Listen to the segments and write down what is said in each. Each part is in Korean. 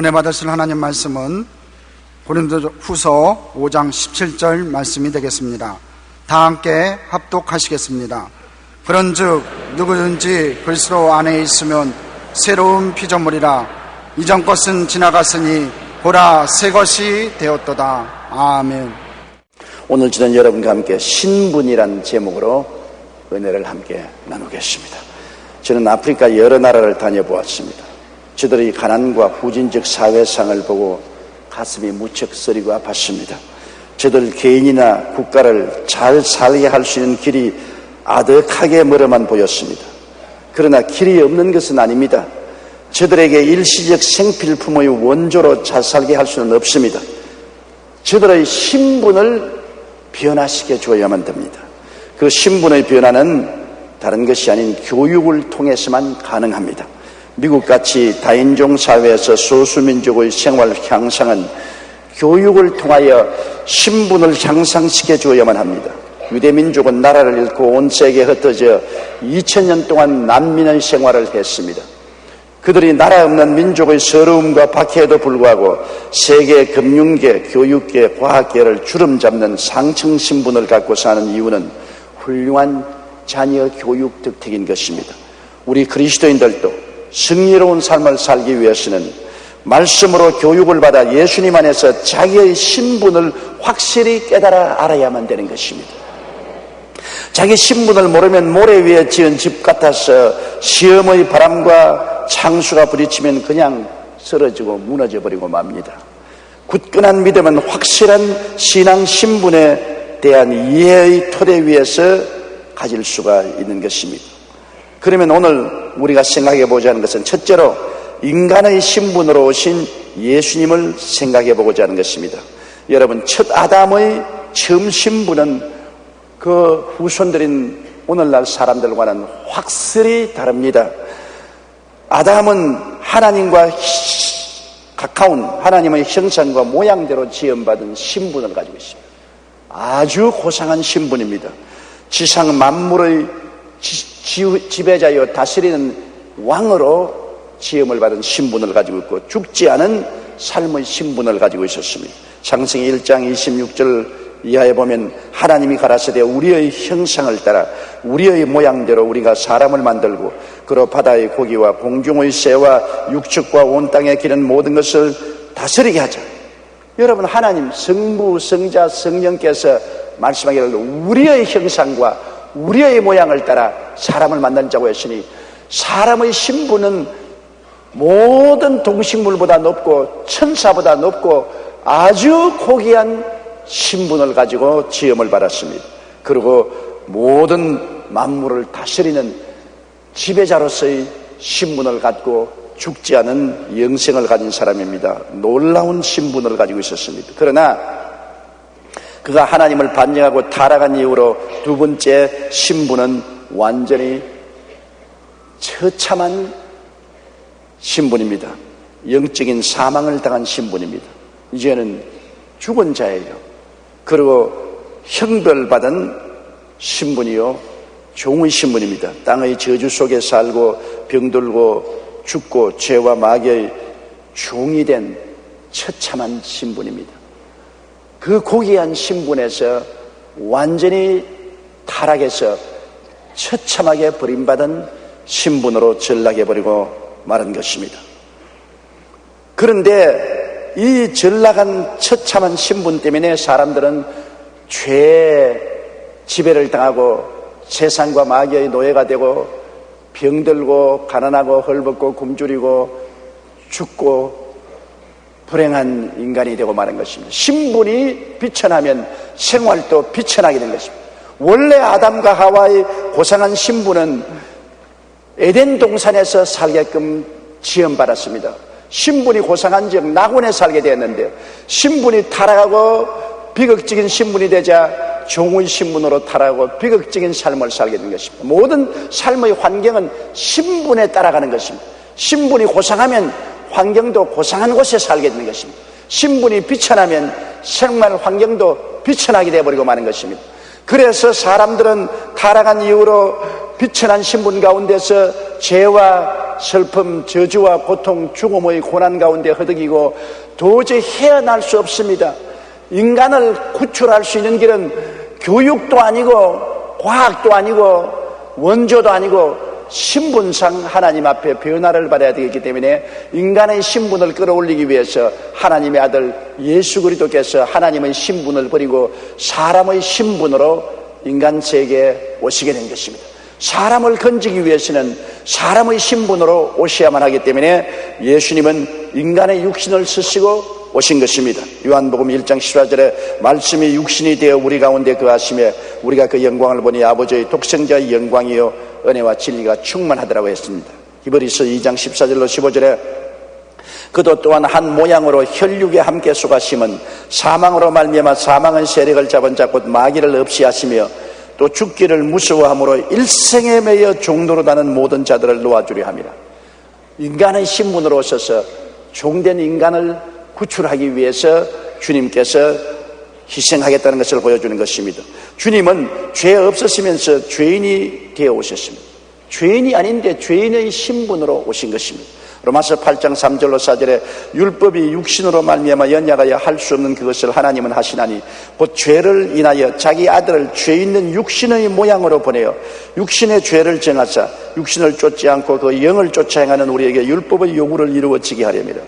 은혜 받으실 하나님 말씀은 고린도후서 5장 17절 말씀이 되겠습니다. 다 함께 합독하시겠습니다. 그런즉 누구든지 그리스도 안에 있으면 새로운 피조물이라. 이전 것은 지나갔으니 보라 새 것이 되었도다. 아멘. 오늘 저는 여러분과 함께 신분이란 제목으로 은혜를 함께 나누겠습니다. 저는 아프리카 여러 나라를 다녀보았습니다. 저들의 가난과 후진적 사회상을 보고 가슴이 무척 쓰리고 아팠습니다. 저들 개인이나 국가를 잘 살게 할 수 있는 길이 아득하게 멀어만 보였습니다. 그러나 길이 없는 것은 아닙니다. 저들에게 일시적 생필품의 원조로 잘 살게 할 수는 없습니다. 저들의 신분을 변화시켜 줘야만 됩니다. 그 신분의 변화는 다른 것이 아닌 교육을 통해서만 가능합니다. 미국같이 다인종 사회에서 소수민족의 생활 향상은 교육을 통하여 신분을 향상시켜 주어야만 합니다. 유대민족은 나라를 잃고 온 세계에 흩어져 2000년 동안 난민의 생활을 했습니다. 그들이 나라 없는 민족의 서러움과 박해에도 불구하고 세계 금융계, 교육계, 과학계를 주름잡는 상층 신분을 갖고 사는 이유는 훌륭한 자녀 교육 덕택인 것입니다. 우리 그리스도인들도 승리로운 삶을 살기 위해서는 말씀으로 교육을 받아 예수님 안에서 자기의 신분을 확실히 깨달아 알아야만 되는 것입니다. 자기 신분을 모르면 모래 위에 지은 집 같아서 시험의 바람과 창수가 부딪히면 그냥 쓰러지고 무너져 버리고 맙니다. 굳건한 믿음은 확실한 신앙 신분에 대한 이해의 토대 위에서 가질 수가 있는 것입니다. 그러면 오늘 우리가 생각해 보자 하는 것은 첫째로 인간의 신분으로 오신 예수님을 생각해 보고자 하는 것입니다. 여러분, 첫 아담의 처음 신분은 그 후손들인 오늘날 사람들과는 확실히 다릅니다. 아담은 하나님과 가까운 하나님의 형상과 모양대로 지음받은 신분을 가지고 있습니다. 아주 고상한 신분입니다. 지상 만물의 지배자여 다스리는 왕으로 지음을 받은 신분을 가지고 있고 죽지 않은 삶의 신분을 가지고 있었습니다. 창세기 1장 26절 이하에 보면 하나님이 가라사대 우리의 형상을 따라 우리의 모양대로 우리가 사람을 만들고 그로 바다의 고기와 공중의 새와 육축과 온 땅에 기는 모든 것을 다스리게 하자. 여러분, 하나님 성부, 성자, 성령께서 말씀하기를 우리의 형상과 우리의 모양을 따라 사람을 만든다고 했으니 사람의 신분은 모든 동식물보다 높고 천사보다 높고 아주 고귀한 신분을 가지고 지음을 받았습니다. 그리고 모든 만물을 다스리는 지배자로서의 신분을 갖고 죽지 않은 영생을 가진 사람입니다. 놀라운 신분을 가지고 있었습니다. 그러나 그가 하나님을 반역하고 타락한 이후로 두 번째 신분은 완전히 처참한 신분입니다. 영적인 사망을 당한 신분입니다. 이제는 죽은 자예요. 그리고 형벌받은 신분이요, 종의 신분입니다. 땅의 저주 속에 살고 병들고 죽고 죄와 마귀의 종이 된 처참한 신분입니다. 그 고귀한 신분에서 완전히 타락해서 처참하게 버림받은 신분으로 전락해버리고 말한 것입니다. 그런데 이 전락한 처참한 신분 때문에 사람들은 죄의 지배를 당하고 세상과 마귀의 노예가 되고 병들고 가난하고 헐벗고 굶주리고 죽고 불행한 인간이 되고 마는 것입니다. 신분이 비천하면 생활도 비천하게 된 것입니다. 원래 아담과 하와의 고상한 신분은 에덴 동산에서 살게끔 지음받았습니다. 신분이 고상한 즉 낙원에 살게 되었는데요, 신분이 타락하고 비극적인 신분이 되자 종의 신분으로 타락하고 비극적인 삶을 살게 된 것입니다. 모든 삶의 환경은 신분에 따라가는 것입니다. 신분이 고상하면 환경도 고상한 곳에 살게 되는 것입니다. 신분이 비천하면 생활 환경도 비천하게 되어버리고 마는 것입니다. 그래서 사람들은 타락한 이후로 비천한 신분 가운데서 죄와 슬픔, 저주와 고통, 죽음의 고난 가운데 허덕이고 도저히 헤어날 수 없습니다. 인간을 구출할 수 있는 길은 교육도 아니고 과학도 아니고 원조도 아니고 신분상 하나님 앞에 변화를 받아야 되기 때문에 인간의 신분을 끌어올리기 위해서 하나님의 아들 예수 그리스도께서 하나님의 신분을 버리고 사람의 신분으로 인간 세계에 오시게 된 것입니다. 사람을 건지기 위해서는 사람의 신분으로 오셔야만 하기 때문에 예수님은 인간의 육신을 쓰시고 오신 것입니다. 요한복음 1장 14절에 말씀이 육신이 되어 우리 가운데 거하시며 우리가 그 영광을 보니 아버지의 독생자의 영광이요 은혜와 진리가 충만하더라고 했습니다. 히브리서 2장 14절로 15절에 그도 또한 한 모양으로 혈육에 함께 속하심은 사망으로 말미암아 사망의 세력을 잡은 자 곧 마귀를 없이 하시며 또 죽기를 무서워함으로 일생에 매여 종로로 다는 모든 자들을 놓아주려 함이라. 인간의 신분으로 오셔서 종된 인간을 구출하기 위해서 주님께서 희생하겠다는 것을 보여주는 것입니다. 주님은 죄 없으시면서 죄인이 되어 오셨습니다. 죄인이 아닌데 죄인의 신분으로 오신 것입니다. 로마서 8장 3절로 4절에 율법이 육신으로 말미암아 연약하여 할 수 없는 그것을 하나님은 하시나니 곧 죄를 인하여 자기 아들을 죄 있는 육신의 모양으로 보내어 육신의 죄를 정하사 육신을 쫓지 않고 그 영을 쫓아 행하는 우리에게 율법의 요구를 이루어지게 하렵니다.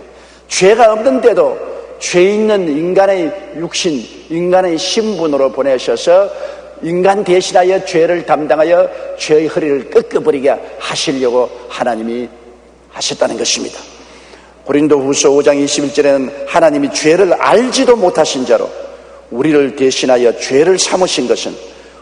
죄가 없는데도 죄 있는 인간의 육신, 인간의 신분으로 보내셔서 인간 대신하여 죄를 담당하여 죄의 허리를 꺾어버리게 하시려고 하나님이 하셨다는 것입니다. 고린도후서 5장 21절에는 하나님이 죄를 알지도 못하신 자로 우리를 대신하여 죄를 삼으신 것은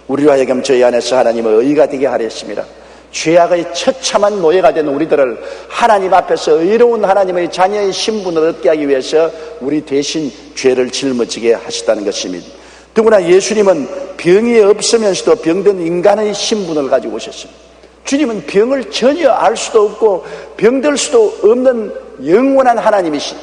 우리로 하여금 저희 안에서 하나님의 의가 되게 하려 했습니다. 죄악의 처참한 노예가 된 우리들을 하나님 앞에서 의로운 하나님의 자녀의 신분을 얻게 하기 위해서 우리 대신 죄를 짊어지게 하셨다는 것입니다. 더구나 예수님은 병이 없으면서도 병든 인간의 신분을 가지고 오셨습니다. 주님은 병을 전혀 알 수도 없고 병들 수도 없는 영원한 하나님이신,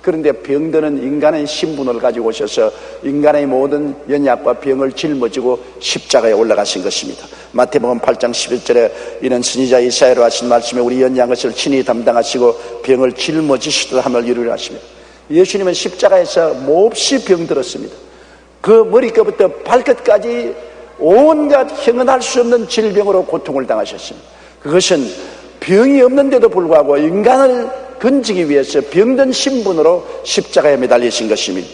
그런데 병드는 인간의 신분을 가지고 오셔서 인간의 모든 연약과 병을 짊어지고 십자가에 올라가신 것입니다. 마태복음 8장 11절에 이는 선지자 이사야로 하신 말씀에 우리 연약한 것을 친히 담당하시고 병을 짊어지시듯 함을 이루려 하십니다. 예수님은 십자가에서 몹시 병들었습니다. 그 머리끝부터 발끝까지 온갖 형언할 수 없는 질병으로 고통을 당하셨습니다. 그것은 병이 없는데도 불구하고 인간을 건지기 위해서 병든 신분으로 십자가에 매달리신 것입니다.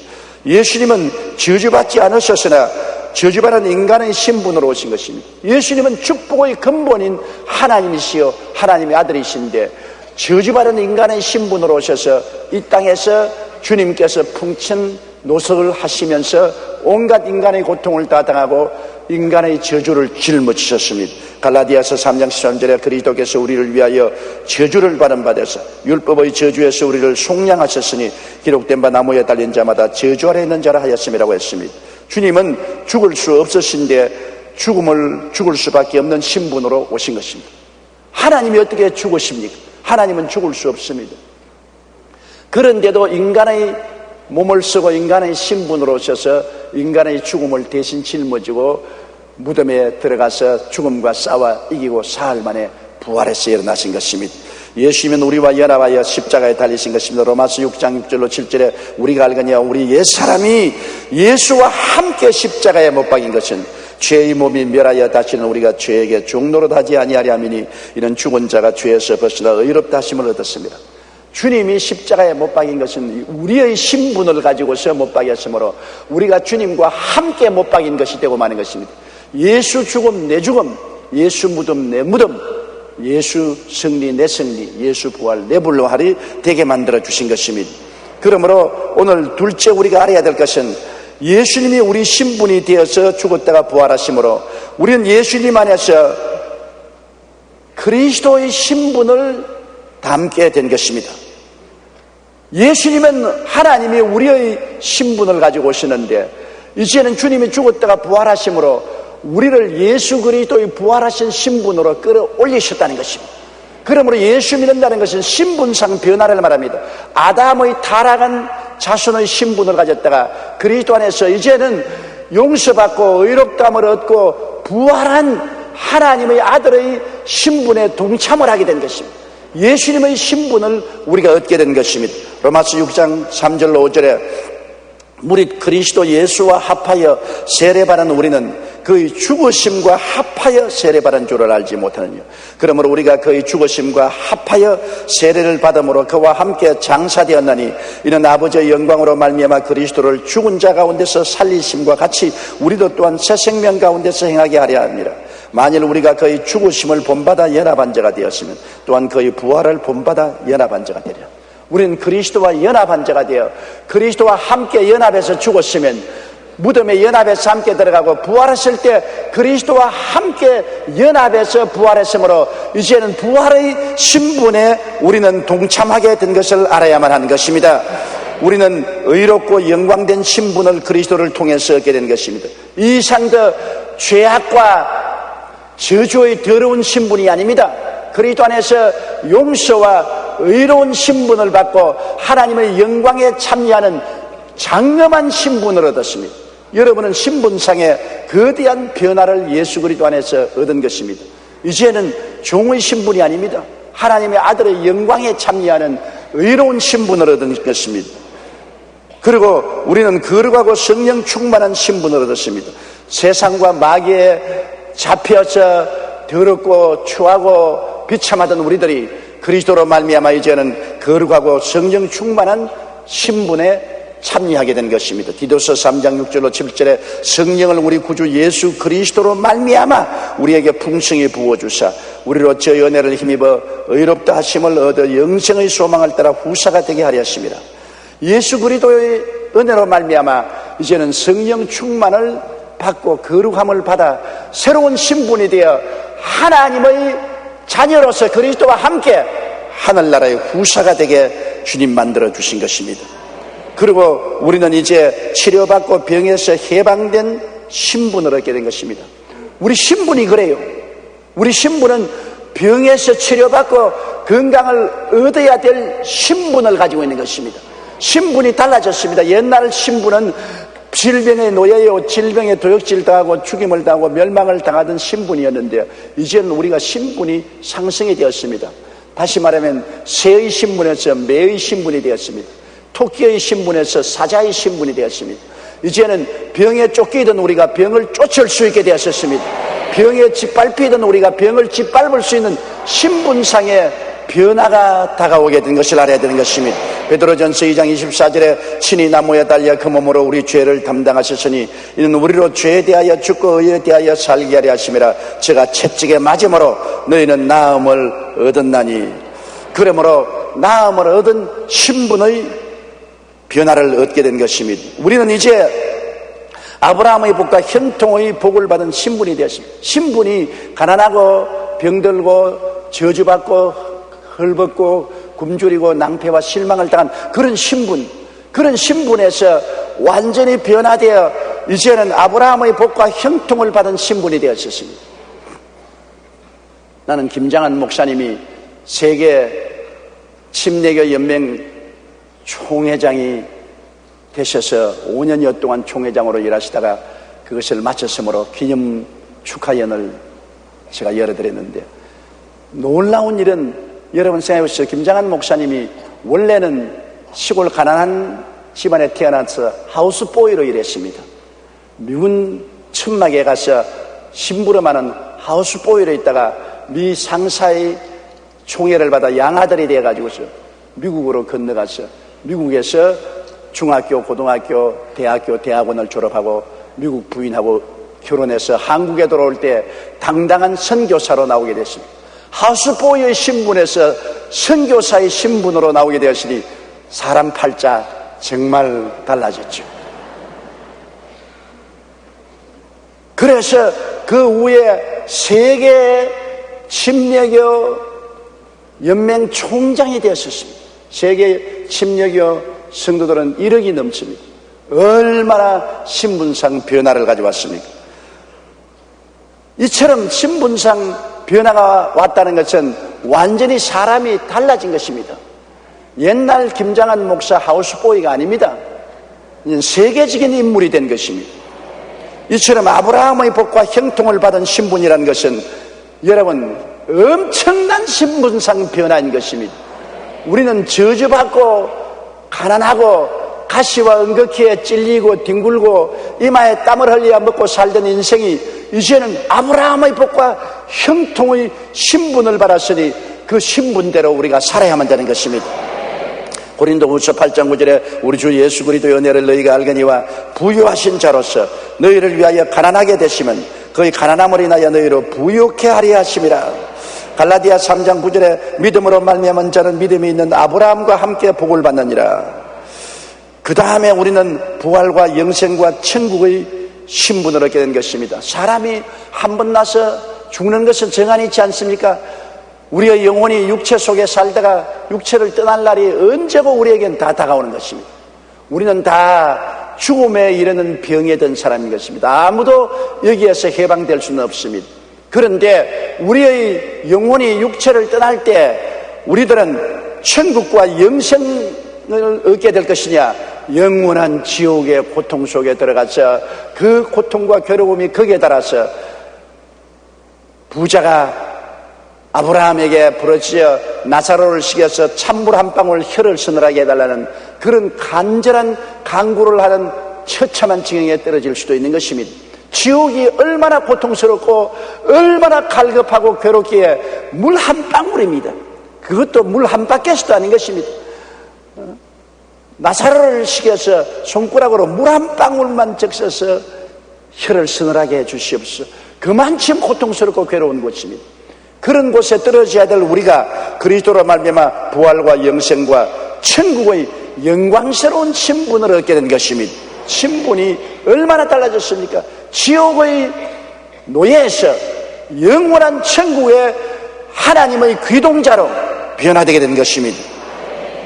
예수님은 저주받지 않으셨으나 저주받은 인간의 신분으로 오신 것입니다. 예수님은 축복의 근본인 하나님이시여 하나님의 아들이신데 저주받은 인간의 신분으로 오셔서 이 땅에서 주님께서 풍천 노석을 하시면서 온갖 인간의 고통을 다 당하고 인간의 저주를 짊어지셨습니다. 갈라디아서 3장 13절에 그리스도께서 우리를 위하여 저주를 받은 바 되사 율법의 저주에서 우리를 속량하셨으니 기록된 바 나무에 달린 자마다 저주 아래 있는 자라 하였음이라고 했습니다. 주님은 죽을 수 없으신데 죽을 수밖에 없는 신분으로 오신 것입니다. 하나님이 어떻게 죽으십니까? 하나님은 죽을 수 없습니다. 그런데도 인간의 몸을 쓰고 인간의 신분으로 오셔서 인간의 죽음을 대신 짊어지고 무덤에 들어가서 죽음과 싸워 이기고 사흘 만에 부활해서 일어나신 것입니다. 예수님은 우리와 연합하여 십자가에 달리신 것입니다. 로마서 6장 6절로 7절에 우리가 알거니와 우리 옛사람이 예수와 함께 십자가에 못 박인 것은 죄의 몸이 멸하여 다시는 우리가 죄에게 종노릇 하지 아니하려 함이니 이는 죽은 자가 죄에서 벗어나 의롭다 하심을 얻었습니다. 주님이 십자가에 못 박인 것은 우리의 신분을 가지고서 못 박였으므로 우리가 주님과 함께 못 박인 것이 되고 마는 것입니다. 예수 죽음 내 죽음, 예수 무덤 내 무덤, 예수 승리 내 승리, 예수 부활 내 부활이 되게 만들어 주신 것입니다. 그러므로 오늘 둘째 우리가 알아야 될 것은 예수님이 우리 신분이 되어서 죽었다가 부활하심으로 우리는 예수님 안에서 그리스도의 신분을 담게 된 것입니다. 예수님은 하나님이 우리의 신분을 가지고 오시는데 이제는 주님이 죽었다가 부활하심으로 우리를 예수 그리스도의 부활하신 신분으로 끌어올리셨다는 것입니다. 그러므로 예수 믿는다는 것은 신분상 변화를 말합니다. 아담의 타락한 자손의 신분을 가졌다가 그리스도 안에서 이제는 용서받고 의롭다함을 얻고 부활한 하나님의 아들의 신분에 동참을 하게 된 것입니다. 예수님의 신분을 우리가 얻게 된 것입니다. 로마서 6장 3절로 5절에 무릇 그리스도 예수와 합하여 세례받은 우리는 그의 죽으심과 합하여 세례받은 줄을 알지 못하느냐. 그러므로 우리가 그의 죽으심과 합하여 세례를 받음으로 그와 함께 장사되었나니 이는 아버지의 영광으로 말미암아 그리스도를 죽은 자 가운데서 살리심과 같이 우리도 또한 새 생명 가운데서 행하게 하려 합니다. 만일 우리가 그의 죽으심을 본받아 연합한 자가 되었으면 또한 그의 부활을 본받아 연합한 자가 되리라. 우리는 그리스도와 연합한 자가 되어 그리스도와 함께 연합해서 죽었으면 무덤에 연합해서 함께 들어가고 부활했을 때 그리스도와 함께 연합해서 부활했으므로 이제는 부활의 신분에 우리는 동참하게 된 것을 알아야만 하는 것입니다. 우리는 의롭고 영광된 신분을 그리스도를 통해서 얻게 된 것입니다. 이 상도 죄악과 저주의 더러운 신분이 아닙니다. 그리스도 안에서 용서와 의로운 신분을 받고 하나님의 영광에 참여하는 장엄한 신분을 얻었습니다. 여러분은 신분상의 거대한 변화를 예수 그리스도 안에서 얻은 것입니다. 이제는 종의 신분이 아닙니다. 하나님의 아들의 영광에 참여하는 의로운 신분을 얻은 것입니다. 그리고 우리는 거룩하고 성령 충만한 신분을 얻었습니다. 세상과 마귀에 잡혀서 더럽고 추하고 비참하던 우리들이 그리스도로 말미암아 이제는 거룩하고 성령 충만한 신분에 참여하게 된 것입니다. 디도서 3장 6절로 7절에 성령을 우리 구주 예수 그리스도로 말미암아 우리에게 풍성히 부어주사 우리로 저의 은혜를 힘입어 의롭다 하심을 얻어 영생의 소망을 따라 후사가 되게 하려 하심이라. 예수 그리스도의 은혜로 말미암아 이제는 성령 충만을 받고 거룩함을 받아 새로운 신분이 되어 하나님의 자녀로서 그리스도와 함께 하늘나라의 후사가 되게 주님 만들어 주신 것입니다. 그리고 우리는 이제 치료받고 병에서 해방된 신분을 얻게 된 것입니다. 우리 신분이 그래요. 우리 신분은 병에서 치료받고 건강을 얻어야 될 신분을 가지고 있는 것입니다. 신분이 달라졌습니다. 옛날 신분은 질병에 놓여요 질병에 도역질 당하고 죽임을 당하고 멸망을 당하던 신분이었는데요, 이제는 우리가 신분이 상승이 되었습니다. 다시 말하면 새의 신분에서 매의 신분이 되었습니다. 토끼의 신분에서 사자의 신분이 되었습니다. 이제는 병에 쫓기던 우리가 병을 쫓을 수 있게 되었습니다. 병에 짓밟히던 우리가 병을 짓밟을 수 있는 신분상의 변화가 다가오게 된 것을 알아야 되는 것입니다. 베드로전서 2장 24절에 친히 나무에 달려 그 몸으로 우리 죄를 담당하셨으니 이는 우리로 죄에 대하여 죽고 의에 대하여 살게 하려 하심이라. 제가 채찍에 맞음으로 너희는 나음을 얻었나니. 그러므로 나음을 얻은 신분의 변화를 얻게 된 것입니다. 우리는 이제 아브라함의 복과 형통의 복을 받은 신분이 되었습니다. 신분이 가난하고 병들고 저주받고 헐벗고 굶주리고 낭패와 실망을 당한 그런 신분에서 완전히 변화되어 이제는 아브라함의 복과 형통을 받은 신분이 되었습니다. 나는 김장한 목사님이 세계 침례교 연맹 총회장이 되셔서 5년여 동안 총회장으로 일하시다가 그것을 마쳤으므로 기념 축하연을 제가 열어드렸는데, 놀라운 일은 여러분 생각해보시죠. 김장한 목사님이 원래는 시골 가난한 집안에 태어나서 하우스보이로 일했습니다. 미군 천막에 가서 심부름하는 하우스보이로 있다가 미 상사의 총애를 받아 양아들이 되어가지고서 미국으로 건너가서 미국에서 중학교, 고등학교, 대학교, 대학원을 졸업하고 미국 부인하고 결혼해서 한국에 돌아올 때 당당한 선교사로 나오게 됐습니다. 하우스보이의 신분에서 선교사의 신분으로 나오게 되었으니 사람 팔자 정말 달라졌죠. 그래서 그 후에 세계 침례교 연맹 총장이 되었습니다. 세계 침례교 성도들은 1억이 넘습니다. 얼마나 신분상 변화를 가져왔습니까? 이처럼 신분상 변화가 왔다는 것은 완전히 사람이 달라진 것입니다. 옛날 김장한 목사 하우스보이가 아닙니다. 세계적인 인물이 된 것입니다. 이처럼 아브라함의 복과 형통을 받은 신분이라는 것은 여러분 엄청난 신분상 변화인 것입니다. 우리는 저주받고 가난하고 가시와 은거키에 찔리고 뒹굴고 이마에 땀을 흘려 먹고 살던 인생이 이제는 아브라함의 복과 형통의 신분을 받았으니 그 신분대로 우리가 살아야만 되는 것입니다. 고린도후서 8장 9절에 우리 주 예수 그리스도의 은혜를 너희가 알거니와 부유하신 자로서 너희를 위하여 가난하게 되시면 그의 가난함을 인하여 너희로 부유케 하려 하심이라. 갈라디아 3장 9절에 믿음으로 말미암은 자는 믿음이 있는 아브라함과 함께 복을 받느니라. 그 다음에 우리는 부활과 영생과 천국의 신분을 얻게 된 것입니다. 사람이 한 번 나서 죽는 것은 정한이 있지 않습니까? 우리의 영혼이 육체 속에 살다가 육체를 떠날 날이 언제고 우리에겐 다 다가오는 것입니다. 우리는 다 죽음에 이르는 병에 든 사람인 것입니다. 아무도 여기에서 해방될 수는 없습니다. 그런데 우리의 영혼이 육체를 떠날 때 우리들은 천국과 영생을 얻게 될 것이냐, 영원한 지옥의 고통 속에 들어가서 그 고통과 괴로움이 극에 달아서 부자가 아브라함에게 부르짖어 나사로를 시켜서 찬물 한 방울 혀를 서늘하게 해달라는 그런 간절한 간구를 하는 처참한 지경에 떨어질 수도 있는 것입니다. 지옥이 얼마나 고통스럽고 얼마나 갈급하고 괴롭기에 물 한 방울입니다. 그것도 물 한 바퀴도 아닌 것입니다. 나사로를 시켜서 손가락으로 물 한 방울만 적셔서 혀를 서늘하게 해 주시옵소서. 그만큼 고통스럽고 괴로운 곳입니다. 그런 곳에 떨어져야 될 우리가 그리스도로 말미암아 부활과 영생과 천국의 영광스러운 신분을 얻게 된 것입니다. 신분이 얼마나 달라졌습니까? 지옥의 노예에서 영원한 천국의 하나님의 귀동자로 변화되게 된 것입니다.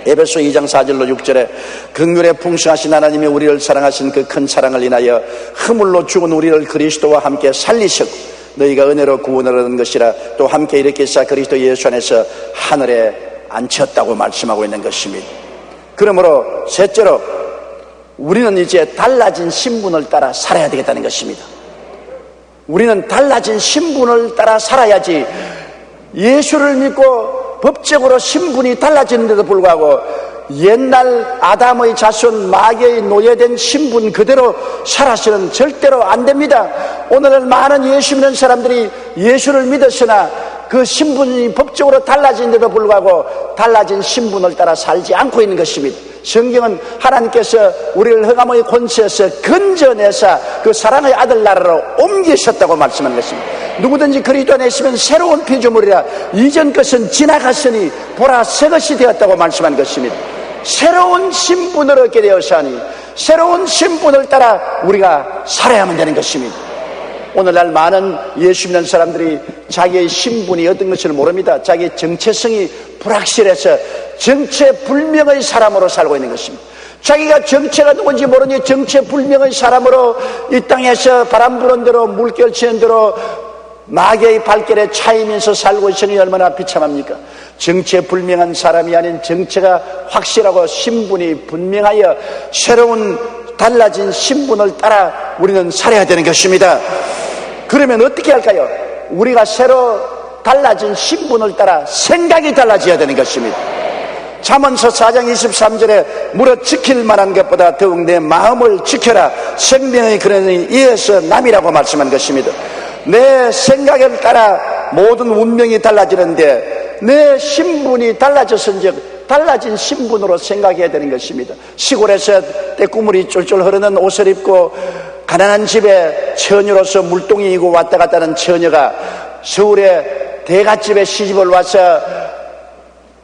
에베소 2장 4절로 6절에 긍휼에 풍성하신 하나님이 우리를 사랑하신 그 큰 사랑을 인하여 허물로 죽은 우리를 그리스도와 함께 살리셨고 너희가 은혜로 구원을 얻은 것이라 또 함께 일으키사 그리스도 예수 안에서 하늘에 앉혔다고 말씀하고 있는 것입니다. 그러므로 셋째로 우리는 이제 달라진 신분을 따라 살아야 되겠다는 것입니다. 우리는 달라진 신분을 따라 살아야지 예수를 믿고 법적으로 신분이 달라지는데도 불구하고 옛날 아담의 자손 마귀의 노예된 신분 그대로 살아서는 절대로 안 됩니다. 오늘은 많은 예수 믿는 사람들이 예수를 믿었으나 그 신분이 법적으로 달라지는데도 불구하고 달라진 신분을 따라 살지 않고 있는 것입니다. 성경은 하나님께서 우리를 흑암의 권세에서 건져내사 그 사랑의 아들 나라로 옮기셨다고 말씀하는 것입니다. 누구든지 그리스도 안에 있으면 새로운 피조물이라 이전 것은 지나갔으니 보라 새 것이 되었다고 말씀한 것입니다. 새로운 신분을 얻게 되어서 하니 새로운 신분을 따라 우리가 살아야만 되는 것입니다. 오늘날 많은 예수 믿는 사람들이 자기의 신분이 어떤 것을 모릅니다. 자기 정체성이 불확실해서 정체불명의 사람으로 살고 있는 것입니다. 자기가 정체가 누군지 모르니 정체불명의 사람으로 이 땅에서 바람 부는 대로 물결 치는 대로 마귀의 발길에 차이면서 살고 있으니 얼마나 비참합니까? 정체불명한 사람이 아닌 정체가 확실하고 신분이 분명하여 새로운 달라진 신분을 따라 우리는 살아야 되는 것입니다. 그러면 어떻게 할까요? 우리가 새로 달라진 신분을 따라 생각이 달라져야 되는 것입니다. 잠언서 4장 23절에 무릇 지킬 만한 것보다 더욱 내 마음을 지켜라 생명의 근원이 이에서 남이라고 말씀한 것입니다. 내 생각을 따라 모든 운명이 달라지는데 내 신분이 달라졌은즉 달라진 신분으로 생각해야 되는 것입니다. 시골에서 떼꾸물이 쫄쫄 흐르는 옷을 입고 가난한 집에 처녀로서 물동이고 왔다 갔다 하는 처녀가 서울에 대갓집에 시집을 와서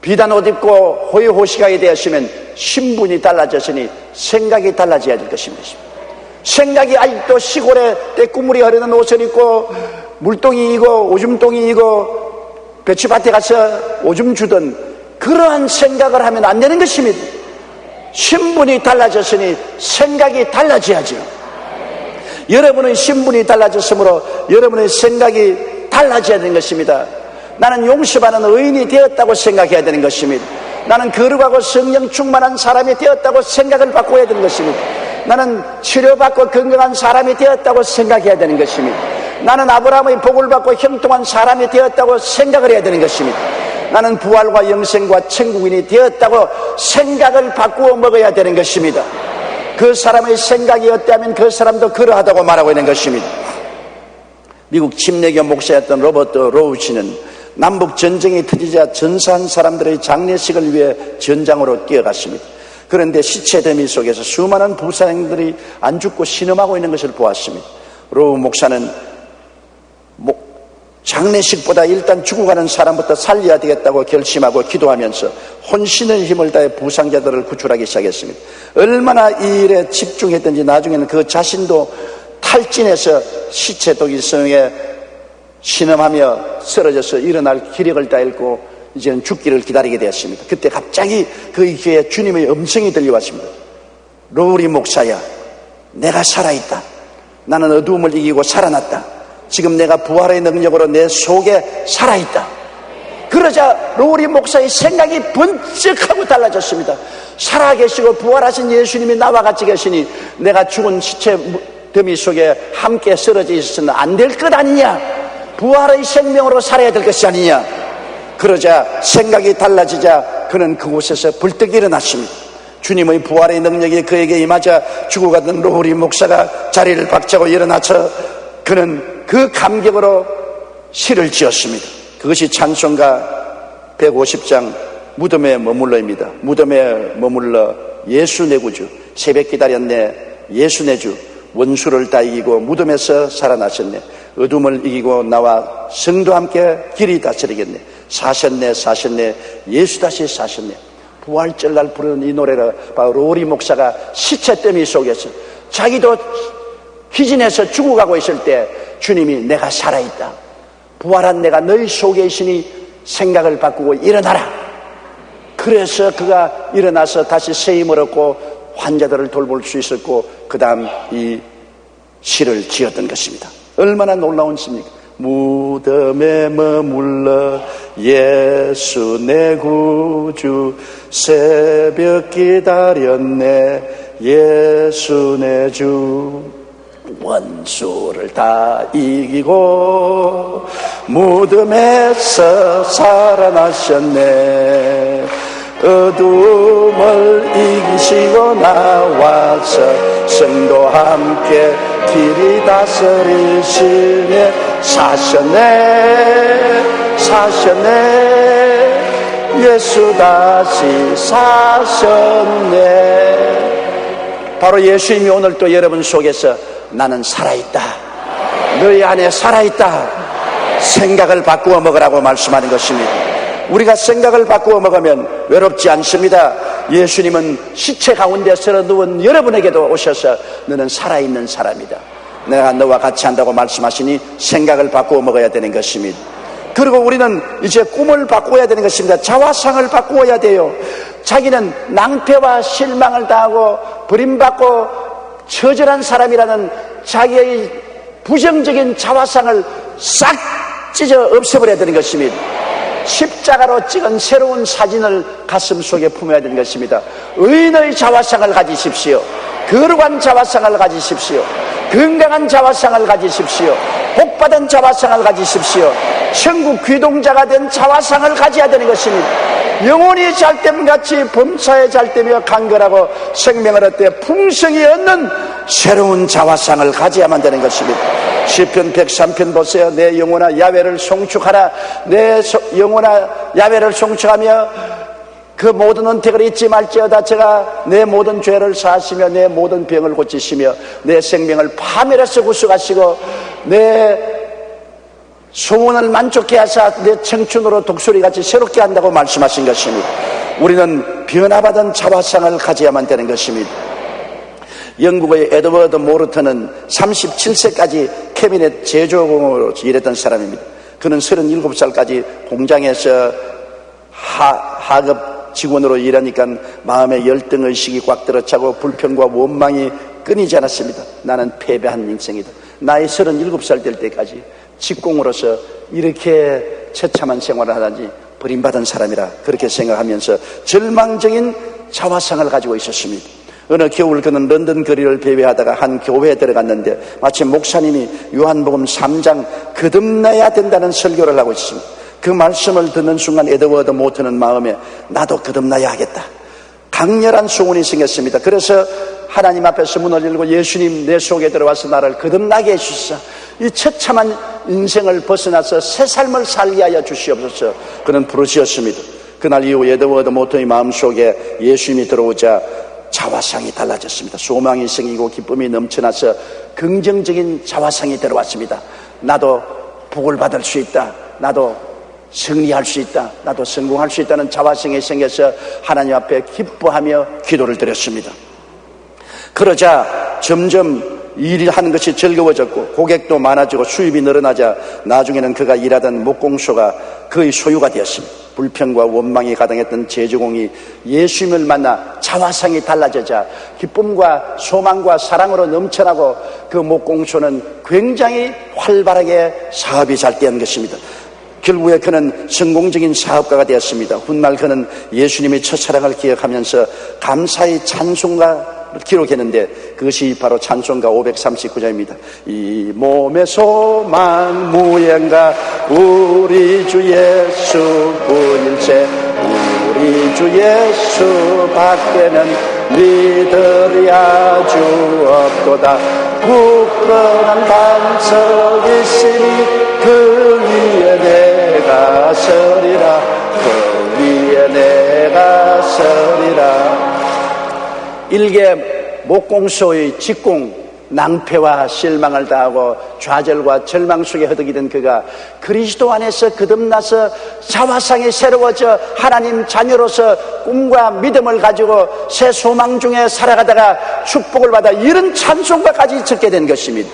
비단 옷 입고 호의호식하게 되었으면 신분이 달라졌으니 생각이 달라져야 될 것입니다. 생각이 아직도 시골에 떼꾸물이 흐르는 옷을 입고 물동이고 오줌동이고 배추밭에 가서 오줌 주던 그러한 생각을 하면 안 되는 것입니다. 신분이 달라졌으니 생각이 달라져야죠. 여러분의 신분이 달라졌으므로 여러분의 생각이 달라져야 되는 것입니다. 나는 용서받는 의인이 되었다고 생각해야 되는 것입니다. 나는 거룩하고 성령 충만한 사람이 되었다고 생각을 바꿔야 되는 것입니다. 나는 치료받고 건강한 사람이 되었다고 생각해야 되는 것입니다. 나는 아브라함의 복을 받고 형통한 사람이 되었다고 생각을 해야 되는 것입니다. 나는 부활과 영생과 천국인이 되었다고 생각을 바꾸어 먹어야 되는 것입니다. 그 사람의 생각이 어때하면 그 사람도 그러하다고 말하고 있는 것입니다. 미국 침례교 목사였던 로버트 로우 씨는 남북 전쟁이 터지자 전사한 사람들의 장례식을 위해 전장으로 뛰어갔습니다. 그런데 시체 더미 속에서 수많은 부상들이 안 죽고 신음하고 있는 것을 보았습니다. 로우 목사는 장례식보다 일단 죽어가는 사람부터 살려야 되겠다고 결심하고 기도하면서 혼신의 힘을 다해 부상자들을 구출하기 시작했습니다. 얼마나 이 일에 집중했던지 나중에는 그 자신도 탈진해서 시체 독일성에 신음하며 쓰러져서 일어날 기력을 다 잃고 이제는 죽기를 기다리게 되었습니다. 그때 갑자기 그 귀에 주님의 음성이 들려왔습니다. 로우리 목사야, 내가 살아있다. 나는 어두움을 이기고 살아났다. 지금 내가 부활의 능력으로 내 속에 살아있다. 그러자 로우리 목사의 생각이 번쩍하고 달라졌습니다. 살아계시고 부활하신 예수님이 나와 같이 계시니 내가 죽은 시체 더미 속에 함께 쓰러져 있어서는 안 될 것 아니냐, 부활의 생명으로 살아야 될 것이 아니냐. 그러자 생각이 달라지자 그는 그곳에서 불떡 일어났습니다. 주님의 부활의 능력이 그에게 임하자 죽어가던 로우리 목사가 자리를 박차고 일어나서 그는 그 감격으로 시를 지었습니다. 그것이 찬송가 150장 무덤에 머물러입니다. 무덤에 머물러 예수 내 구주, 새벽 기다렸네 예수 내 주, 원수를 다 이기고 무덤에서 살아나셨네, 어둠을 이기고 나와 성도 함께 길이 다스리겠네, 사셨네 사셨네 예수 다시 사셨네. 부활절날 부르는 이 노래를 바로 로우리 목사가 시체 더미 속에서 자기도 희진해서 죽어가고 있을 때 주님이 내가 살아있다, 부활한 내가 너희 속에 있으니 생각을 바꾸고 일어나라. 그래서 그가 일어나서 다시 새 힘을 얻고 환자들을 돌볼 수 있었고 그 다음 이 시를 지었던 것입니다. 얼마나 놀라운 시입니까? 무덤에 머물러 예수 내 구주, 새벽 기다렸네 예수 내 주, 원수를 다 이기고 무덤에서 살아나셨네, 어둠을 이기시고 나와서 성도 함께 길이 다스리시네, 사셨네 사셨네 예수 다시 사셨네. 바로 예수님이 오늘 또 여러분 속에서 나는 살아있다, 너희 안에 살아있다, 생각을 바꾸어 먹으라고 말씀하는 것입니다. 우리가 생각을 바꾸어 먹으면 외롭지 않습니다. 예수님은 시체 가운데 쓰러 누운 여러분에게도 오셔서 너는 살아있는 사람이다, 내가 너와 같이 한다고 말씀하시니 생각을 바꾸어 먹어야 되는 것입니다. 그리고 우리는 이제 꿈을 바꾸어야 되는 것입니다. 자화상을 바꾸어야 돼요. 자기는 낭패와 실망을 당하고 버림받고 처절한 사람이라는 자기의 부정적인 자화상을 싹 찢어 없애버려야 되는 것입니다. 십자가로 찍은 새로운 사진을 가슴 속에 품어야 되는 것입니다. 의인의 자화상을 가지십시오. 거룩한 자화상을 가지십시오. 건강한 자화상을 가지십시오. 복받은 자화상을 가지십시오. 천국 귀동자가 된 자화상을 가져야 되는 것입니다. 영혼이 잘됨같이 범사에 잘되며 간결하고 생명을 얻되 풍성히 얻는 새로운 자화상을 가져야만 되는 것입니다. 시편 103편 보세요. 내 영혼아 야훼를 송축하라. 내 영혼아 야훼를 송축하며 그 모든 은택을 잊지 말지어다. 제가 내 모든 죄를 사하시며 내 모든 병을 고치시며 내 생명을 파멸에서 구속하시고 내 소원을 만족케 하사 내 청춘으로 독수리같이 새롭게 한다고 말씀하신 것입니다. 우리는 변화받은 자화상을 가져야만 되는 것입니다. 영국의 에드워드 모르턴은 37세까지 캐비넷 제조공으로 일했던 사람입니다. 그는 37살까지 공장에서 하급 직원으로 일하니까 마음에 열등의식이 꽉 들어차고 불평과 원망이 끊이지 않았습니다. 나는 패배한 인생이다. 나이 37살 될 때까지 직공으로서 이렇게 처참한 생활을 하다니 버림받은 사람이라 그렇게 생각하면서 절망적인 자화상을 가지고 있었습니다. 어느 겨울 그는 런던 거리를 배회하다가 한 교회에 들어갔는데 마치 목사님이 요한복음 3장 거듭나야 된다는 설교를 하고 있습니다. 그 말씀을 듣는 순간 에드워드 모트는 마음에 나도 거듭나야 하겠다, 강렬한 소원이 생겼습니다. 그래서 하나님 앞에서 문을 열고 예수님 내 속에 들어와서 나를 거듭나게 해주시사 이 처참한 인생을 벗어나서 새 삶을 살게 하여 주시옵소서. 그는 부르짖었습니다. 그날 이후 에드워드 모트의 마음속에 예수님이 들어오자 자화상이 달라졌습니다. 소망이 생기고 기쁨이 넘쳐나서 긍정적인 자화상이 들어왔습니다. 나도 복을 받을 수 있다, 나도 승리할 수 있다, 나도 성공할 수 있다는 자화상이 생겨서 하나님 앞에 기뻐하며 기도를 드렸습니다. 그러자 점점 일을 하는 것이 즐거워졌고 고객도 많아지고 수입이 늘어나자 나중에는 그가 일하던 목공소가 그의 소유가 되었습니다. 불평과 원망이 가득했던 제주공이 예수님을 만나 자화상이 달라지자 기쁨과 소망과 사랑으로 넘쳐나고 그 목공소는 굉장히 활발하게 사업이 잘 되는 것입니다. 결국에 그는 성공적인 사업가가 되었습니다. 훗날 그는 예수님의 첫사랑을 기억하면서 감사의 찬송가 기록했는데 그것이 바로 찬송가 539장입니다. 이 몸의 소망 무언가 우리 주 예수 분일세, 우리 주 예수 밖에는 믿으리 아주 없도다. 굳건한 반석 있으니 그 위에 내가 서리라, 그 위에 내가 서리라. 일개 목공소의 직공 낭패와 실망을 당하고 좌절과 절망 속에 허덕이던 그가 그리스도 안에서 거듭나서 자화상이 새로워져 하나님 자녀로서 꿈과 믿음을 가지고 새 소망 중에 살아가다가 축복을 받아 이런 찬송가까지 적게 된 것입니다.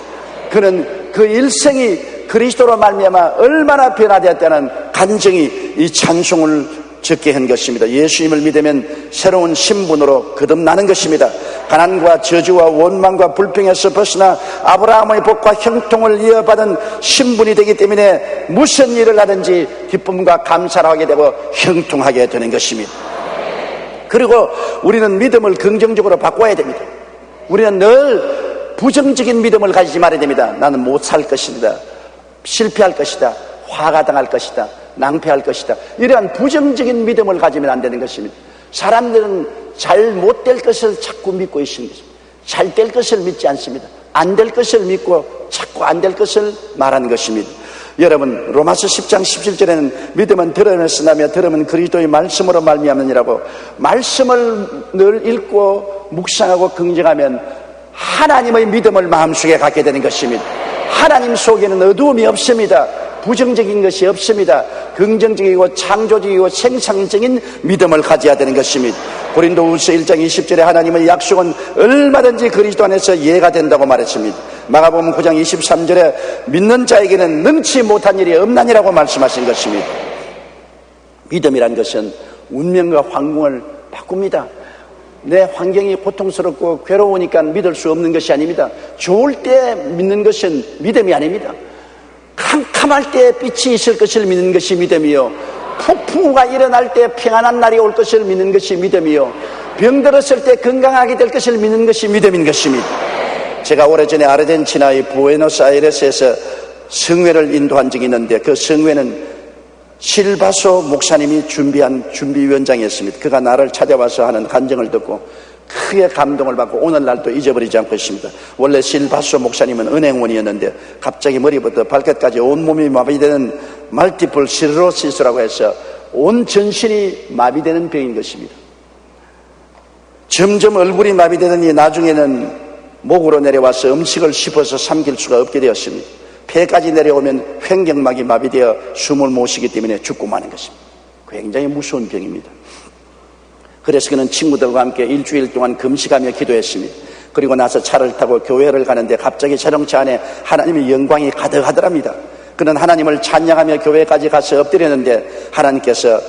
그는 그 일생이 그리스도로 말미암아 얼마나 변화되었다는 간증이 이 찬송을 적게 한 것입니다. 예수님을 믿으면 새로운 신분으로 거듭나는 것입니다. 가난과 저주와 원망과 불평에서 벗어나 아브라함의 복과 형통을 이어받은 신분이 되기 때문에 무슨 일을 하든지 기쁨과 감사를 하게 되고 형통하게 되는 것입니다. 그리고 우리는 믿음을 긍정적으로 바꿔야 됩니다. 우리는 늘 부정적인 믿음을 가지지 말아야 됩니다. 나는 못 살 것이다, 실패할 것이다, 화가 당할 것이다, 낭패할 것이다, 이러한 부정적인 믿음을 가지면 안 되는 것입니다. 사람들은 잘 못 될 것을 자꾸 믿고 있습니다. 잘 될 것을 믿지 않습니다. 안 될 것을 믿고 자꾸 안 될 것을 말하는 것입니다. 여러분, 로마서 10장 17절에는 믿음은 들음에서 나며 들음은 그리스도의 말씀으로 말미암느니라고, 말씀을 늘 읽고 묵상하고 긍정하면 하나님의 믿음을 마음속에 갖게 되는 것입니다. 하나님 속에는 어두움이 없습니다. 부정적인 것이 없습니다. 긍정적이고 창조적이고 생산적인 믿음을 가져야 되는 것입니다. 고린도후서 1장 20절에 하나님의 약속은 얼마든지 그리스도 안에서 이해가 된다고 말했습니다. 마가복음 9장 23절에 믿는 자에게는 능치 못한 일이 없나니라고 말씀하신 것입니다. 믿음이란 것은 운명과 환경을 바꿉니다. 내 환경이 고통스럽고 괴로우니까 믿을 수 없는 것이 아닙니다. 좋을 때 믿는 것은 믿음이 아닙니다. 캄캄할 때 빛이 있을 것을 믿는 것이 믿음이요, 폭풍우가 일어날 때 평안한 날이 올 것을 믿는 것이 믿음이요, 병들었을 때 건강하게 될 것을 믿는 것이 믿음인 것입니다. 제가 오래전에 아르헨티나의 부에노스아이레스에서 성회를 인도한 적이 있는데 그 성회는 실바소 목사님이 준비한 준비위원장이었습니다. 그가 나를 찾아와서 하는 간증을 듣고 크게 감동을 받고 오늘날도 잊어버리지 않고 있습니다. 원래 실바소 목사님은 은행원이었는데 갑자기 머리부터 발끝까지 온몸이 마비되는 멀티플 시로시스라고 해서 온 전신이 마비되는 병인 것입니다. 점점 얼굴이 마비되더니 나중에는 목으로 내려와서 음식을 씹어서 삼킬 수가 없게 되었습니다. 폐까지 내려오면 횡격막이 마비되어 숨을 못 쉬기 때문에 죽고 마는 것입니다. 굉장히 무서운 병입니다. 그래서 그는 친구들과 함께 일주일 동안 금식하며 기도했습니다. 그리고 나서 차를 타고 교회를 가는데 갑자기 자동차 안에 하나님의 영광이 가득하더랍니다. 그는 하나님을 찬양하며 교회까지 가서 엎드렸는데 하나님께서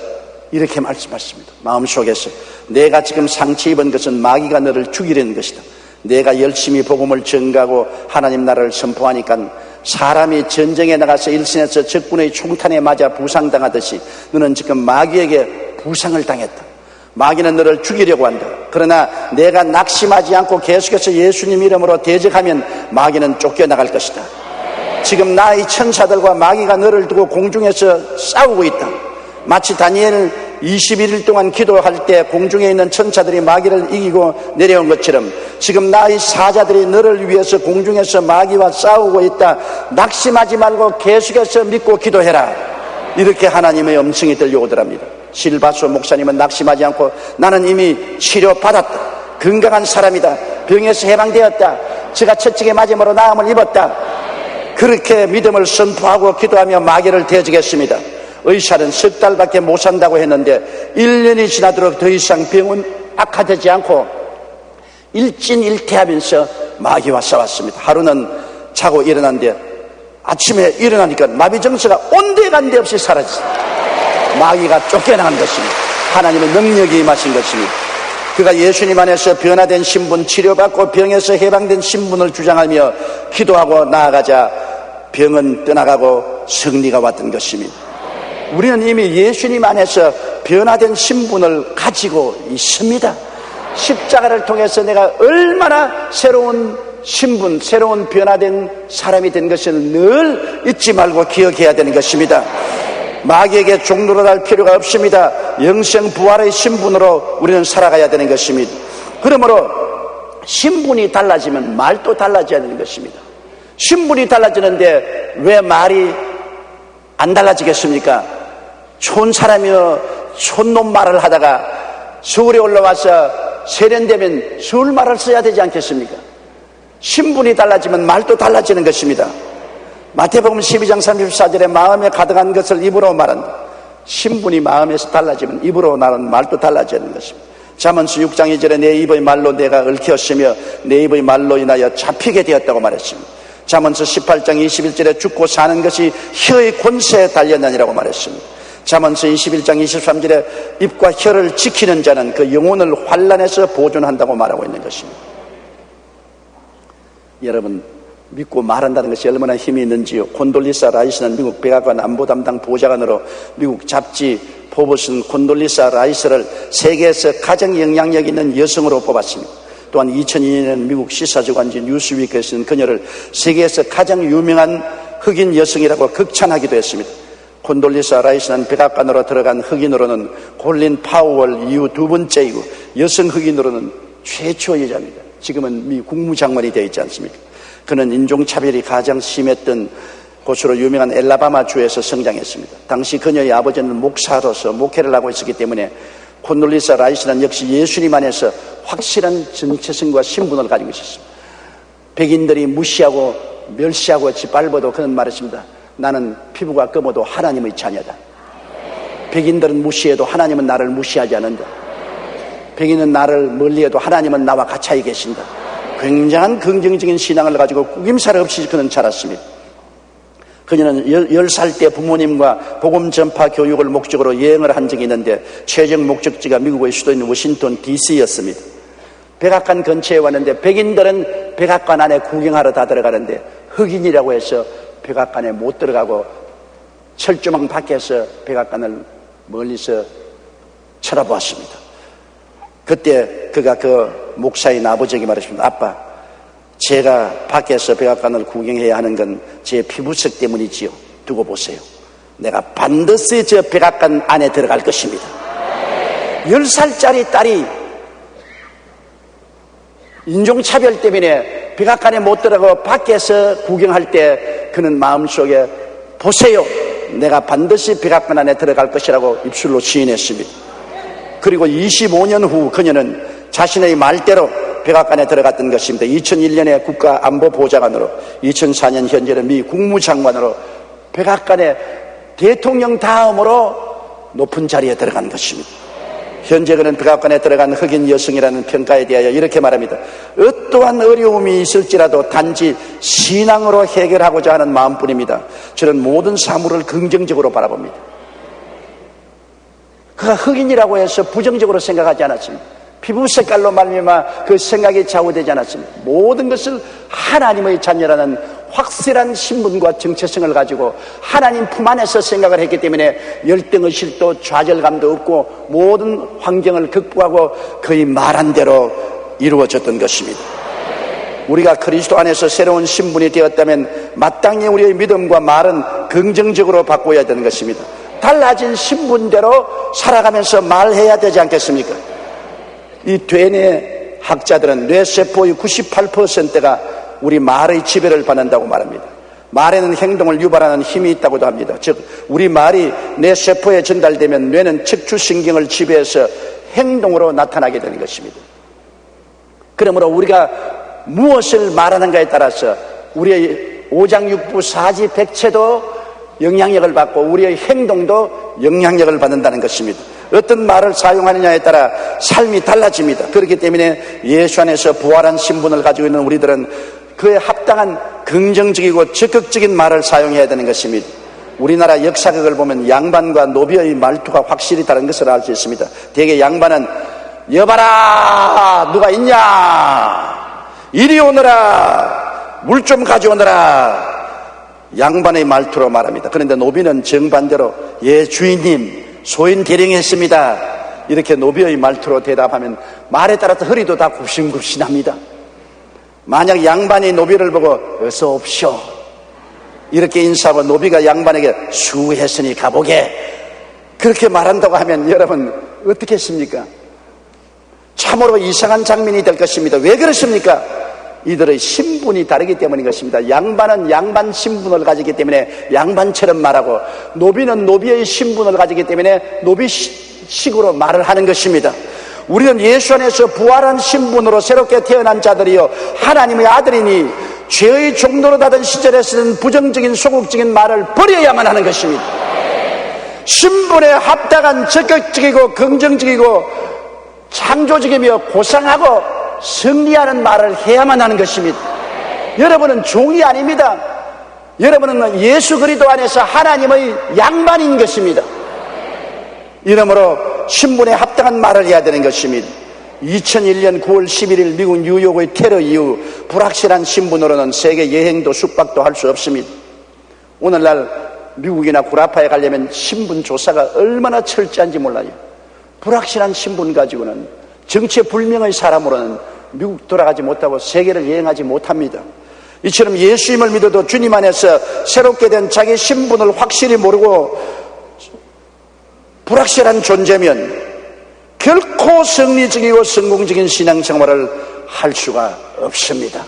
이렇게 말씀하십니다. 마음속에서 내가 지금 상처 입은 것은 마귀가 너를 죽이려는 것이다. 내가 열심히 복음을 전가하고 하나님 나라를 선포하니까 사람이 전쟁에 나가서 일선에서 적군의 총탄에 맞아 부상당하듯이 너는 지금 마귀에게 부상을 당했다. 마귀는 너를 죽이려고 한다. 그러나 내가 낙심하지 않고 계속해서 예수님 이름으로 대적하면 마귀는 쫓겨나갈 것이다. 지금 나의 천사들과 마귀가 너를 두고 공중에서 싸우고 있다. 마치 다니엘 21일 동안 기도할 때 공중에 있는 천사들이 마귀를 이기고 내려온 것처럼 지금 나의 사자들이 너를 위해서 공중에서 마귀와 싸우고 있다. 낙심하지 말고 계속해서 믿고 기도해라. 이렇게 하나님의 음성이 들려오더랍니다. 실바소 목사님은 낙심하지 않고 나는 이미 치료받았다. 건강한 사람이다. 병에서 해방되었다. 제가 채찍에 맞음으로 나음을 입었다. 그렇게 믿음을 선포하고 기도하며 마귀를 대적했습니다. 의사는 석 달밖에 못 산다고 했는데 1년이 지나도록 더 이상 병은 악화되지 않고 일진일퇴하면서 마귀와 싸웠습니다. 하루는 자고 일어났는데 아침에 일어나니까 마비정서가 온데간데 없이 사라졌습니다. 마귀가 쫓겨나간 것입니다. 하나님의 능력이 임하신 것입니다. 그가 예수님 안에서 변화된 신분, 치료받고 병에서 해방된 신분을 주장하며 기도하고 나아가자 병은 떠나가고 승리가 왔던 것입니다. 우리는 이미 예수님 안에서 변화된 신분을 가지고 있습니다. 십자가를 통해서 내가 얼마나 새로운 신분, 새로운 변화된 사람이 된 것을 늘 잊지 말고 기억해야 되는 것입니다. 마귀에게 종노릇할 필요가 없습니다. 영생 부활의 신분으로 우리는 살아가야 되는 것입니다. 그러므로 신분이 달라지면 말도 달라져야 되는 것입니다. 신분이 달라지는데 왜 말이 안 달라지겠습니까? 촌 사람이여 촌놈 말을 하다가 서울에 올라와서 세련되면 서울 말을 써야 되지 않겠습니까? 신분이 달라지면 말도 달라지는 것입니다. 마태복음 12장 34절에 마음에 가득한 것을 입으로 말한다. 신분이 마음에서 달라지면 입으로 말하는 말도 달라지는 것입니다. 잠언서 6장 2절에 내 입의 말로 내가 얽혔으며 내 입의 말로 인하여 잡히게 되었다고 말했습니다. 잠언서 18장 21절에 죽고 사는 것이 혀의 권세에 달렸느니라고 말했습니다. 잠언서 21장 23절에 입과 혀를 지키는 자는 그 영혼을 환난에서 보존한다고 말하고 있는 것입니다. 여러분, 믿고 말한다는 것이 얼마나 힘이 있는지요. 콘돌리사 라이스는 미국 백악관 안보 담당 보좌관으로 미국 잡지 포브스는 콘돌리사 라이스를 세계에서 가장 영향력 있는 여성으로 뽑았습니다. 또한 2002년에는 미국 시사주간지 뉴스위크에서는 그녀를 세계에서 가장 유명한 흑인 여성이라고 극찬하기도 했습니다. 콘돌리사 라이스는 백악관으로 들어간 흑인으로는 콜린 파우얼 이후 두 번째이고 여성 흑인으로는 최초 여자입니다. 지금은 미 국무장관이 되어 있지 않습니까? 그는 인종차별이 가장 심했던 곳으로 유명한 엘라바마주에서 성장했습니다. 당시 그녀의 아버지는 목사로서 목회를 하고 있었기 때문에 콘돌리사 라이스는 역시 예수님 안에서 확실한 정체성과 신분을 가지고 있었습니다. 백인들이 무시하고 멸시하고 짓밟아도 그는 말했습니다. 나는 피부가 검어도 하나님의 자녀다. 백인들은 무시해도 하나님은 나를 무시하지 않는다. 백인은 나를 멀리해도 하나님은 나와 같이 계신다. 굉장한 긍정적인 신앙을 가지고 꾸김살 없이 그는 자랐습니다. 그녀는 10살 때 부모님과 복음 전파 교육을 목적으로 여행을 한 적이 있는데 최종 목적지가 미국의 수도인 워싱턴 DC였습니다. 백악관 근처에 왔는데 백인들은 백악관 안에 구경하러 다 들어가는데 흑인이라고 해서 백악관에 못 들어가고 철조망 밖에서 백악관을 멀리서 쳐다보았습니다. 그때 그가 그 목사인 아버지에게 말했습니다. 아빠, 제가 밖에서 백악관을 구경해야 하는 건 제 피부색 때문이지요. 두고 보세요. 내가 반드시 저 백악관 안에 들어갈 것입니다. 10살짜리 딸이 인종차별 때문에 백악관에 못 들어가고 밖에서 구경할 때 그는 마음속에 보세요. 내가 반드시 백악관 안에 들어갈 것이라고 입술로 시인했습니다. 그리고 25년 후 그녀는 자신의 말대로 백악관에 들어갔던 것입니다. 2001년에 국가안보보좌관으로, 2004년 현재는 미 국무장관으로 백악관에 대통령 다음으로 높은 자리에 들어간 것입니다. 현재 그는 백악관에 들어간 흑인 여성이라는 평가에 대하여 이렇게 말합니다. 어떠한 어려움이 있을지라도 단지 신앙으로 해결하고자 하는 마음뿐입니다. 저는 모든 사물을 긍정적으로 바라봅니다. 그가 흑인이라고 해서 부정적으로 생각하지 않았습니다. 피부 색깔로 말미암아 그 생각이 좌우되지 않았습니다. 모든 것을 하나님의 자녀라는 확실한 신분과 정체성을 가지고 하나님 품 안에서 생각을 했기 때문에 열등의식도 좌절감도 없고 모든 환경을 극복하고 그의 말한 대로 이루어졌던 것입니다. 우리가 그리스도 안에서 새로운 신분이 되었다면 마땅히 우리의 믿음과 말은 긍정적으로 바꿔야 되는 것입니다. 달라진 신분대로 살아가면서 말해야 되지 않겠습니까? 이 되뇌 학자들은 뇌세포의 98%가 우리 말의 지배를 받는다고 말합니다. 말에는 행동을 유발하는 힘이 있다고도 합니다. 즉 우리 말이 뇌세포에 전달되면 뇌는 척추신경을 지배해서 행동으로 나타나게 되는 것입니다. 그러므로 우리가 무엇을 말하는가에 따라서 우리의 오장육부 사지 백체도 영향력을 받고 우리의 행동도 영향력을 받는다는 것입니다. 어떤 말을 사용하느냐에 따라 삶이 달라집니다. 그렇기 때문에 예수 안에서 부활한 신분을 가지고 있는 우리들은 그에 합당한 긍정적이고 적극적인 말을 사용해야 되는 것입니다. 우리나라 역사극을 보면 양반과 노비의 말투가 확실히 다른 것을 알 수 있습니다. 대개 양반은 여봐라 누가 있냐, 이리 오너라, 물 좀 가져오너라, 양반의 말투로 말합니다. 그런데 노비는 정반대로 예 주인님 소인 대령했습니다 이렇게 노비의 말투로 대답하면 말에 따라서 허리도 다 굽신굽신합니다. 만약 양반이 노비를 보고 어서 옵시오 이렇게 인사하고 노비가 양반에게 수고했으니 가보게 그렇게 말한다고 하면 여러분 어떻겠습니까? 참으로 이상한 장면이 될 것입니다. 왜 그렇습니까? 이들의 신분이 다르기 때문인 것입니다. 양반은 양반 신분을 가지기 때문에 양반처럼 말하고 노비는 노비의 신분을 가지기 때문에 노비식으로 말을 하는 것입니다. 우리는 예수 안에서 부활한 신분으로 새롭게 태어난 자들이요 하나님의 아들이니 죄의 종로로 닫은 시절에 쓰는 부정적인 소극적인 말을 버려야만 하는 것입니다. 신분에 합당한 적극적이고 긍정적이고 창조적이며 고상하고 승리하는 말을 해야만 하는 것입니다. 여러분은 종이 아닙니다. 여러분은 예수 그리스도 안에서 하나님의 양반인 것입니다. 이러므로 신분에 합당한 말을 해야 되는 것입니다. 2001년 9월 11일 미국 뉴욕의 테러 이후 불확실한 신분으로는 세계 여행도 숙박도 할 수 없습니다. 오늘날 미국이나 구라파에 가려면 신분 조사가 얼마나 철저한지 몰라요. 불확실한 신분 가지고는 정체불명의 사람으로는 미국 돌아가지 못하고 세계를 여행하지 못합니다. 이처럼 예수님을 믿어도 주님 안에서 새롭게 된 자기 신분을 확실히 모르고 불확실한 존재면 결코 승리적이고 성공적인 신앙생활을 할 수가 없습니다.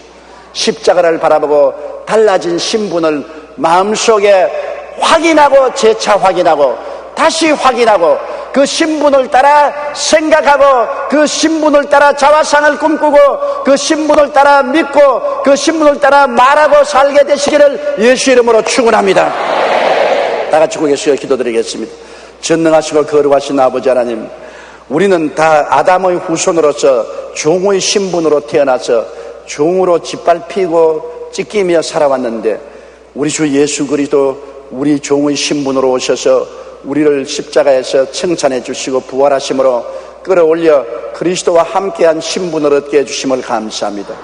십자가를 바라보고 달라진 신분을 마음속에 확인하고 재차 확인하고 다시 확인하고 그 신분을 따라 생각하고 그 신분을 따라 자화상을 꿈꾸고 그 신분을 따라 믿고 그 신분을 따라 말하고 살게 되시기를 예수 이름으로 축원합니다. 다 같이 고개 숙여 기도드리겠습니다. 전능하시고 거룩하신 아버지 하나님, 우리는 다 아담의 후손으로서 종의 신분으로 태어나서 종으로 짓밟히고 찢기며 살아왔는데 우리 주 예수 그리스도 우리 종의 신분으로 오셔서 우리를 십자가에서 칭찬해 주시고 부활하심으로 끌어올려 그리스도와 함께한 신분을 얻게 해주심을 감사합니다.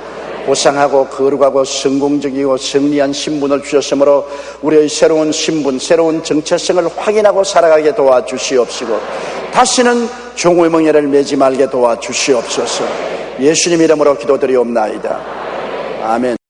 고상하고 거룩하고 성공적이고 승리한 신분을 주셨으므로 우리의 새로운 신분, 새로운 정체성을 확인하고 살아가게 도와주시옵시고 다시는 종의 멍에를 매지 말게 도와주시옵소서. 예수님 이름으로 기도드리옵나이다. 아멘.